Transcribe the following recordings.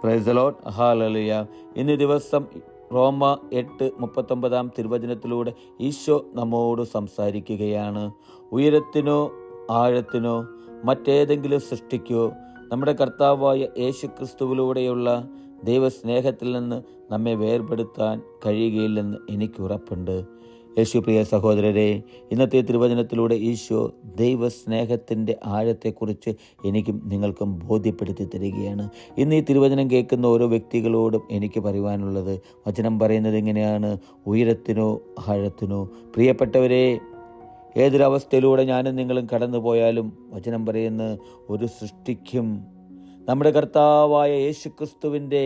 Praise the Lord. Hallelujah. ഇന്ന് ദിവസം റോമ 8:39 തിരുവചനത്തിലൂടെ ഈശോ നമ്മോട് സംസാരിക്കുകയാണ്. ഉയരത്തിനോ ആഴത്തിനോ മറ്റേതെങ്കിലും സൃഷ്ടിക്കോ നമ്മുടെ കർത്താവായ യേശു ക്രിസ്തുവിലൂടെയുള്ള ദൈവസ്നേഹത്തിൽ നിന്ന് നമ്മെ വേർപെടുത്താൻ കഴിയുകയില്ലെന്ന് എനിക്ക് ഉറപ്പുണ്ട്. യേശു പ്രിയ സഹോദരരെ, ഇന്നത്തെ തിരുവചനത്തിലൂടെ ഈശോ ദൈവസ്നേഹത്തിൻ്റെ ആഴത്തെക്കുറിച്ച് എനിക്കും നിങ്ങൾക്കും ബോധ്യപ്പെടുത്തി തരികയാണ്. ഇന്ന് ഈ തിരുവചനം കേൾക്കുന്ന ഓരോ വ്യക്തികളോടും എനിക്ക് പറയുവാനുള്ളത്, വചനം പറയുന്നത് ഇങ്ങനെയാണ്: ഉയരത്തിനോ ആഴത്തിനോ. പ്രിയപ്പെട്ടവരെ, ഏതൊരവസ്ഥയിലൂടെ ഞാനും നിങ്ങളും കടന്നു പോയാലും വചനം പറയുന്ന ഒരു സൃഷ്ടിക്കും നമ്മുടെ കർത്താവായ യേശു ക്രിസ്തുവിൻ്റെ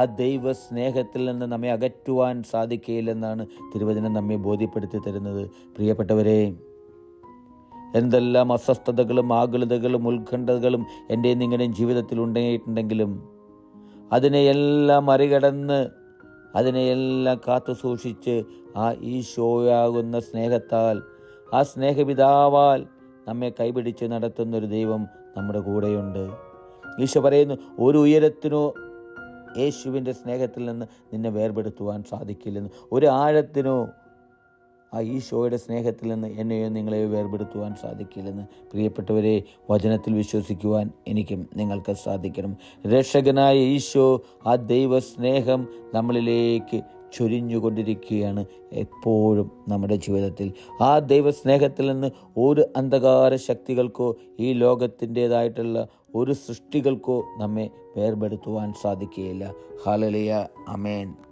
ആ ദൈവ സ്നേഹത്തിൽ നിന്ന് നമ്മെ അകറ്റുവാൻ സാധിക്കുകയില്ലെന്നാണ് തിരുവചനം നമ്മെ ബോധ്യപ്പെടുത്തി തരുന്നത്. പ്രിയപ്പെട്ടവരെ, എന്തെല്ലാം അസ്വസ്ഥതകളും ആകുലതകളും ഉത്കണ്ഠകളും എൻ്റെ നിങ്ങളുടെയും ജീവിതത്തിൽ ഉണ്ടായിട്ടുണ്ടെങ്കിലും അതിനെയെല്ലാം മറികടന്ന് അതിനെയെല്ലാം കാത്തു സൂക്ഷിച്ച് ആ ഈശോയാകുന്ന സ്നേഹത്താൽ, ആ സ്നേഹപിതാവാൽ നമ്മെ കൈപിടിച്ച് നടത്തുന്നൊരു ദൈവം നമ്മുടെ കൂടെയുണ്ട്. ഈശോ പറയുന്നു, ഒരു ഉയരത്തിനോ യേശുവിൻ്റെ സ്നേഹത്തിൽ നിന്ന് നിന്നെ വേർപെടുത്തുവാൻ സാധിക്കില്ലെന്ന്, ഒരു ആഴത്തിനോ ആ ഈശോയുടെ സ്നേഹത്തിൽ നിന്ന് എന്നെയോ നിങ്ങളെയോ വേർപെടുത്തുവാൻ സാധിക്കില്ലെന്ന്. പ്രിയപ്പെട്ടവരെ, വചനത്തിൽ വിശ്വസിക്കുവാൻ എനിക്കും നിങ്ങൾക്ക് സാധിക്കണം. രക്ഷകനായ ഈശോ ആ ദൈവസ്നേഹം നമ്മളിലേക്ക് ചൊരിഞ്ഞുകൊണ്ടിരിക്കുകയാണ് എപ്പോഴും നമ്മുടെ ജീവിതത്തിൽ. ആ ദൈവസ്നേഹത്തിൽ നിന്ന് ഒരു അന്ധകാര ശക്തികൾക്കോ ഈ ലോകത്തിൻ്റേതായിട്ടുള്ള ഒരു സൃഷ്ടികൾക്കോ നമ്മെ വേർപെടുത്തുവാൻ സാധിക്കുകയില്ല. ഹല്ലേലൂയ. ആമേൻ.